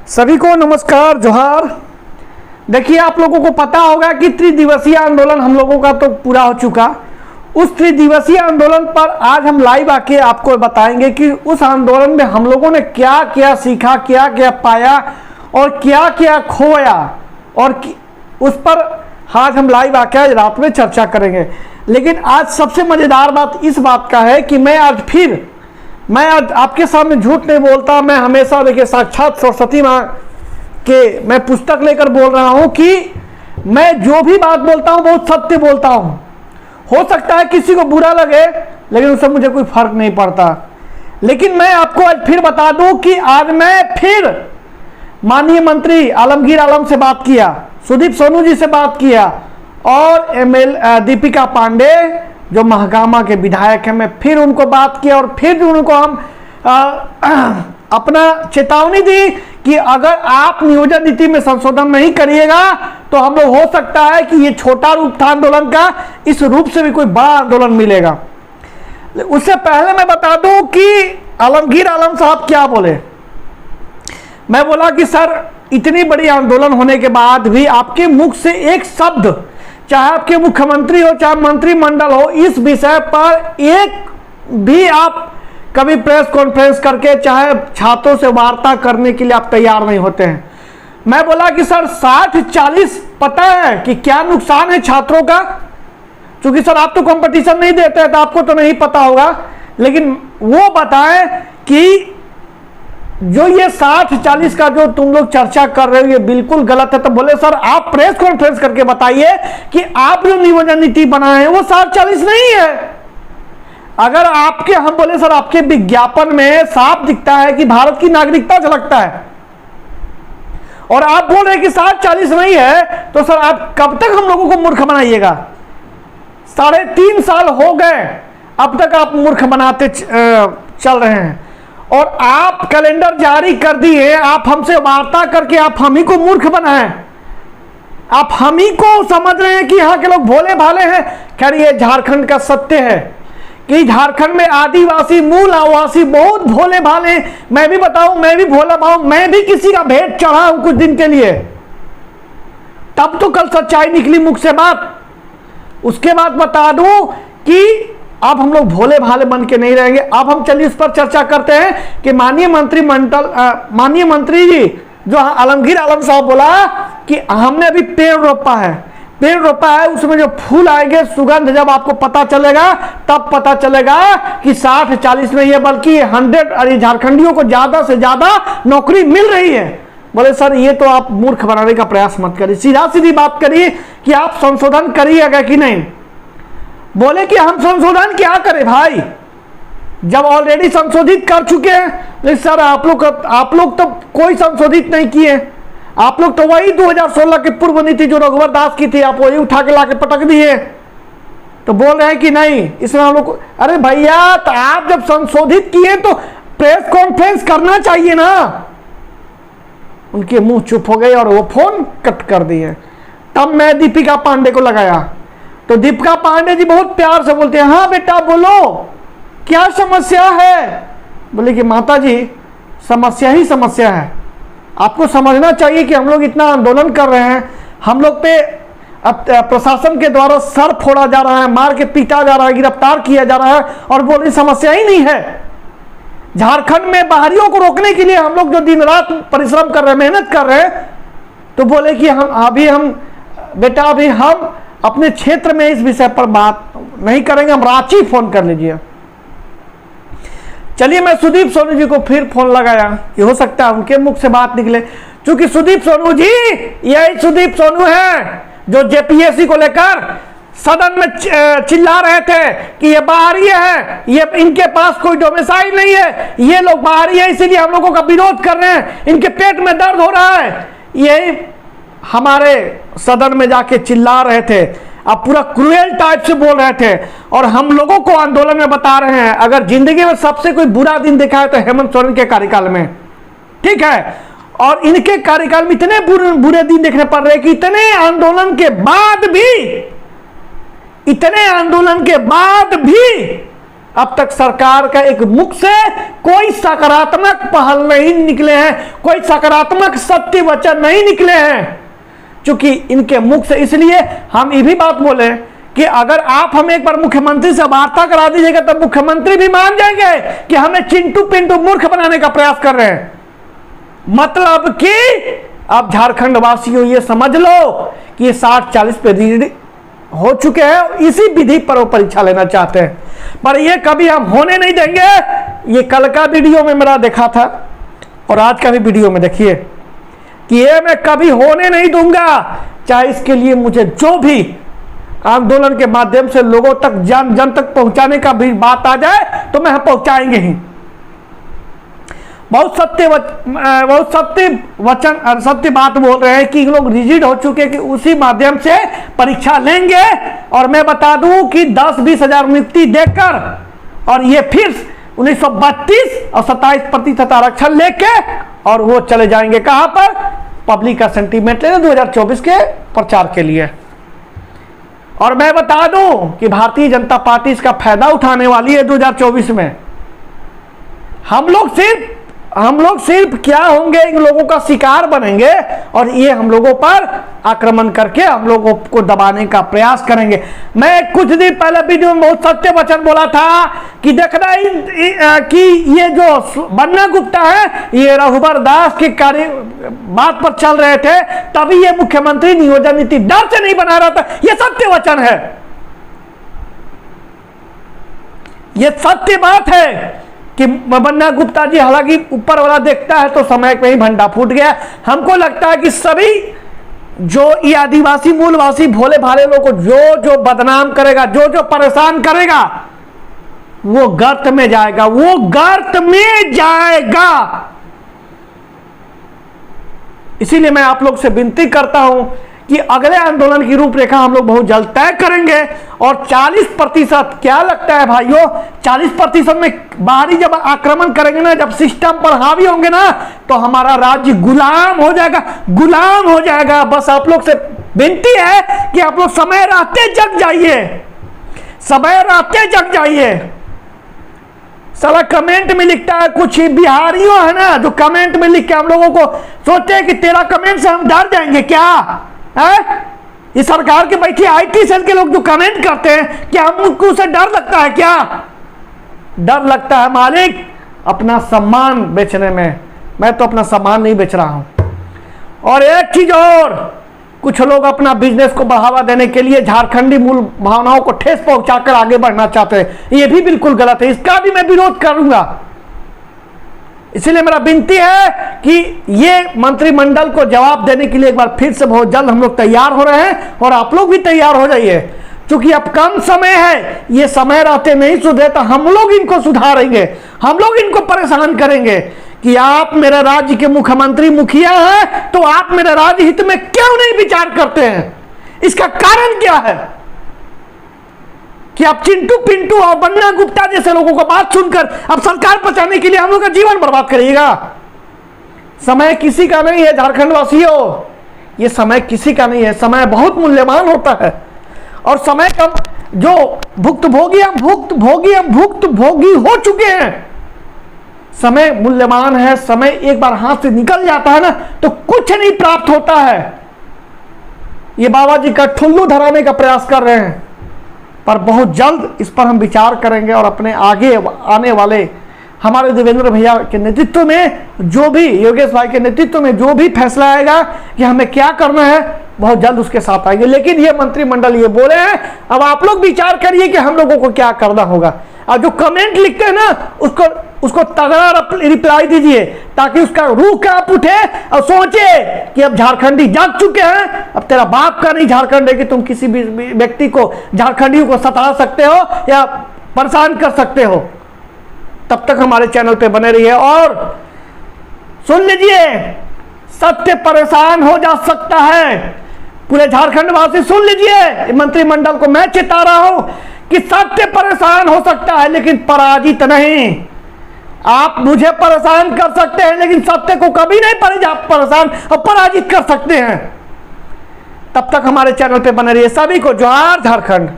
सभी को नमस्कार जोहार। देखिए, आप लोगों को पता होगा कि त्रिदिवसीय आंदोलन हम लोगों का तो पूरा हो चुका। उस त्रिदिवसीय आंदोलन पर आज हम लाइव आके आपको बताएंगे कि उस आंदोलन में हम लोगों ने क्या क्या सीखा, क्या क्या पाया और क्या क्या खोया, और उस पर आज हम लाइव आके आज रात में चर्चा करेंगे। लेकिन आज सबसे मज़ेदार बात इस बात का है कि मैं आज आपके सामने झूठ नहीं बोलता। मैं हमेशा देखिए साक्षात सरस्वती माँ के मैं पुस्तक लेकर बोल रहा हूँ कि मैं जो भी बात बोलता हूँ बहुत सत्य बोलता हूँ। हो सकता है किसी को बुरा लगे, लेकिन उससे मुझे कोई फर्क नहीं पड़ता। लेकिन मैं आपको आज फिर बता दूं कि आज मैं फिर माननीय मंत्री आलमगीर आलम से बात किया, सुदीप सोनू जी से बात किया, और दीपिका पांडे जो महागामा के विधायक हैं, मैं फिर उनको बात किया और फिर उनको हम अपना चेतावनी दी कि अगर आप नियोजन नीति में संशोधन नहीं करिएगा तो हम लोग हो सकता है कि ये छोटा रूप था आंदोलन का, इस रूप से भी कोई बड़ा आंदोलन मिलेगा। उससे पहले मैं बता दूं कि आलमगीर आलम साहब क्या बोले। मैं बोला कि सर, इतनी बड़ी आंदोलन होने के बाद भी आपके मुख से एक शब्द, चाहे आपके मुख्यमंत्री हो चाहे मंत्रिमंडल हो, इस विषय पर एक भी आप कभी प्रेस कॉन्फ्रेंस करके चाहे छात्रों से वार्ता करने के लिए आप तैयार नहीं होते हैं। मैं बोला कि सर 60-40 पता है कि क्या नुकसान है छात्रों का, क्योंकि सर आप तो कंपटीशन नहीं देते हैं तो आपको तो नहीं पता होगा, लेकिन वो बताएं कि जो ये 60-40 का जो तुम लोग चर्चा कर रहे हो ये बिल्कुल गलत है। तो बोले सर आप प्रेस कॉन्फ्रेंस करके बताइए कि आप जो नियोजन नीति बनाए हैं वो 60-40 नहीं है। अगर आपके, हम बोले सर आपके विज्ञापन में साफ दिखता है कि भारत की नागरिकता झलकता है, और आप बोल रहे हैं कि 60-40 नहीं है, तो सर आप कब तक हम लोगों को मूर्ख बनाइएगा? 3.5 साल हो गए, अब तक आप मूर्ख बनाते चल रहे हैं, और आप कैलेंडर जारी कर दिए। आप हमसे वार्ता करके आप हम ही को मूर्ख बनाएं, आप हम ही को समझ रहे हैं कि यहाँ के लोग भोले भाले हैं। खैर, ये झारखंड का सत्य है कि झारखंड में आदिवासी मूल आवासी बहुत भोले भाले हैं। मैं भी बताऊं, मैं भी भोला भाऊ, मैं भी किसी का भेंट चढ़ा हूं कुछ दिन के लिए, तब तो कल सच्चाई निकली मुख से बात। उसके बाद बता दूं कि अब हम लोग भोले भाले बन के नहीं रहेंगे। अब हम चलिए इस पर चर्चा करते हैं कि माननीय मंत्री जी जो आलमगीर आलम साहब बोला कि हमने अभी पेड़ रोपा है, उसमें जो फूल आएंगे, सुगंध जब आपको पता चलेगा तब पता चलेगा कि 60-40 नहीं है बल्कि 100, अरे झारखंडियों को ज्यादा से ज्यादा नौकरी मिल रही है। बोले सर ये तो आप मूर्ख बनाने का प्रयास मत करिए, सीधा सीधी बात करिए कि आप संशोधन करिएगा कि नहीं। बोले कि हम संशोधन क्या करें भाई, जब ऑलरेडी संशोधित कर चुके हैं। लेकिन सर आप लोग तो कोई संशोधित नहीं किए, आप लोग तो वही 2016 की पूर्व नीति जो रघुवर दास की थी आप वही उठा के लाके पटक दिए। तो बोल रहे हैं कि नहीं इसमें हम लोग, अरे भैया तो आप जब संशोधित किए तो प्रेस कॉन्फ्रेंस करना चाहिए ना। उनके मुंह चुप हो गए और वो फोन कट कर दिए। तब मैं दीपिका पांडे को लगाया, तो दीपिका पांडे जी बहुत प्यार से बोलते हैं, हाँ बेटा बोलो क्या समस्या है। बोले कि माता जी समस्या ही समस्या है, आपको समझना चाहिए कि हम लोग इतना आंदोलन कर रहे हैं, हम लोग पे प्रशासन के द्वारा सर फोड़ा जा रहा है, मार के पीटा जा रहा है, गिरफ्तार किया जा रहा है, और बोले समस्या ही नहीं है। झारखंड में बाहरियों को रोकने के लिए हम लोग जो दिन रात परिश्रम कर रहे हैं, मेहनत कर रहे हैं। तो बोले कि बेटा अभी हम अपने क्षेत्र में इस विषय पर बात नहीं करेंगे, हम रांची फोन कर लीजिए। चलिए मैं सुदीप सोनू जी को फिर फोन लगाया कि हो सकता है उनके मुख से बात निकले, क्योंकि सुदीप सोनू जी यही सुदीप सोनू है जो जेपीएससी को लेकर सदन में चिल्ला रहे थे कि ये बाहरी है, ये इनके पास कोई डोमिसाइल नहीं है, ये लोग बाहरी है इसीलिए हम लोगों का विरोध कर रहे हैं, इनके पेट में दर्द हो रहा है। यही हमारे सदन में जाके चिल्ला रहे थे, अब पूरा क्रूएल टाइप से बोल रहे थे, और हम लोगों को आंदोलन में बता रहे हैं अगर जिंदगी में सबसे कोई बुरा दिन देखा है तो हेमंत सोरेन के कार्यकाल में, ठीक है। और इनके कार्यकाल में इतने बुरे दिन देखने पड़ रहे कि इतने आंदोलन के बाद भी अब तक सरकार का एक मुख से कोई सकारात्मक पहल नहीं निकले हैं, कोई सकारात्मक सत्य वचन नहीं निकले हैं, क्योंकि इनके मुख से। इसलिए हम ये भी बात बोले कि अगर आप हमें एक बार मुख्यमंत्री से वार्ता करा दीजिएगा तब मुख्यमंत्री भी मान जाएंगे कि हमें चिंटू पिंटू मूर्ख बनाने का प्रयास कर रहे हैं। मतलब कि अब झारखंड वासियों ये समझ लो कि ये 60-40 पे हो चुके हैं, इसी विधि पर वो परीक्षा लेना चाहते हैं, पर ये कभी हम होने नहीं देंगे। ये कल का वीडियो में मेरा देखा था और आज का भी वीडियो में देखिए कि ये मैं कभी होने नहीं दूंगा, चाहे इसके लिए मुझे जो भी आंदोलन के माध्यम से लोगों तक जन तक पहुंचाने का भी बात आ जाए तो मैं पहुंचाएंगे ही। बहुत सत्य वचन सत्य बात बोल रहे हैं कि लोग रिजिड हो चुके कि उसी माध्यम से परीक्षा लेंगे। और मैं बता दूं कि 10-20 हजार नियुक्ति देकर और ये फिर 1932 और 27% आरक्षण लेके और वो चले जाएंगे कहां पर, पब्लिक का सेंटीमेंट लेने 2024 के प्रचार के लिए। और मैं बता दूं कि भारतीय जनता पार्टी इसका फायदा उठाने वाली है 2024 में। हम लोग सिर्फ क्या होंगे, इन लोगों का शिकार बनेंगे और ये हम लोगों पर आक्रमण करके हम लोगों को दबाने का प्रयास करेंगे। मैं कुछ दिन पहले वीडियो में बहुत सत्य वचन बोला था कि देखना कि ये जो बन्ना गुप्ता है ये रघुबर दास के कार्य बात पर चल रहे थे, तभी ये मुख्यमंत्री नियोजन नीति डर से नहीं बना रहा था। ये सत्य वचन है, ये सत्य बात है कि बन्ना गुप्ता जी, हालांकि ऊपर वाला देखता है तो समय में ही भंडा फूट गया। हमको लगता है कि सभी जो ये आदिवासी मूलवासी भोले भाले लोग को जो बदनाम करेगा, जो परेशान करेगा, वो गर्त में जाएगा, वो गर्त में जाएगा। इसीलिए मैं आप लोग से विनती करता हूं कि अगले आंदोलन की रूपरेखा हम लोग बहुत जल्द तय करेंगे। और 40% क्या लगता है भाइयों, 40% में बाहरी जब आक्रमण करेंगे ना, जब सिस्टम पर हावी होंगे ना, तो हमारा राज्य गुलाम हो जाएगा, गुलाम हो जाएगा। बस आप लोग से विनती है कि आप लोग समय रहते जग जाइए, समय रहते जग जाइए। साला कमेंट में लिखता है कुछ बिहारियों है ना, जो कमेंट में लिख के हम लोगों को सोचते हैं कि तेरा कमेंट से हम डर जाएंगे क्या है? ये सरकार के बैठी IT सेल के लोग जो कमेंट करते हैं, क्या हमको उसे डर लगता है क्या? डर लगता है मालिक अपना सम्मान बेचने में। मैं तो अपना सम्मान नहीं बेच रहा हूं। और एक चीज और, कुछ लोग अपना बिजनेस को बढ़ावा देने के लिए झारखंडी मूल भावनाओं को ठेस पहुंचाकर आगे बढ़ना चाहते हैं, ये भी बिल्कुल गलत है, इसका भी मैं विरोध करूंगा। इसलिए मेरा विनती है कि ये मंत्रिमंडल को जवाब देने के लिए एक बार फिर से बहुत जल्द हम लोग तैयार हो रहे हैं और आप लोग भी तैयार हो जाइए, क्योंकि अब कम समय है। ये समय रहते नहीं सुधरे तो हम लोग इनको सुधारेंगे, हम लोग इनको परेशान करेंगे कि आप मेरे राज्य के मुख्यमंत्री मुखिया हैं तो आप मेरे राज्य हित में क्यों नहीं विचार करते हैं? इसका कारण क्या है कि आप चिंटू पिंटू और बन्ना गुप्ता जैसे लोगों को बात सुनकर अब सरकार बचाने के लिए हम लोग का जीवन बर्बाद करिएगा? समय किसी का नहीं है झारखंड वासियों, ये समय किसी का नहीं है। समय बहुत मूल्यवान होता है और समय का जो भुक्तभोगी हम भुक्तभोगी हो चुके हैं। समय मूल्यवान है, समय एक बार हाथ से निकल जाता है ना तो कुछ नहीं प्राप्त होता है। ये बाबा जी का ठुल्लू धराने का प्रयास कर रहे हैं, पर बहुत जल्द इस पर हम विचार करेंगे और अपने आगे आने वाले हमारे देवेंद्र भैया के नेतृत्व में, जो भी योगेश भाई के नेतृत्व में जो भी फैसला आएगा कि हमें क्या करना है, बहुत जल्द उसके साथ आएंगे। लेकिन ये मंत्रिमंडल ये बोले हैं, अब आप लोग विचार करिए कि हम लोगों को क्या करना होगा। और जो कमेंट लिखते हैं ना उसको तगड़ा रिप्लाई दीजिए, ताकि उसका रूह कांप उठे और सोचे कि अब झारखंडी जाग चुके हैं, अब तेरा बाप का नहीं झारखंड है कि तुम किसी भी व्यक्ति को, झारखंडियों को सता सकते हो या परेशान कर सकते हो। तब तक हमारे चैनल पे बने रहिए और सुन लीजिए, सत्य परेशान हो जा सकता है। पूरे झारखंड वासी सुन लीजिए, मंत्रिमंडल को मैं चेता रहा हूं कि सत्य परेशान हो सकता है लेकिन पराजित नहीं। आप मुझे परेशान कर सकते हैं लेकिन सत्य को कभी नहीं परेशान और पराजित कर सकते हैं। तब तक हमारे चैनल पे बने रहिए। सभी को जोहार झारखंड।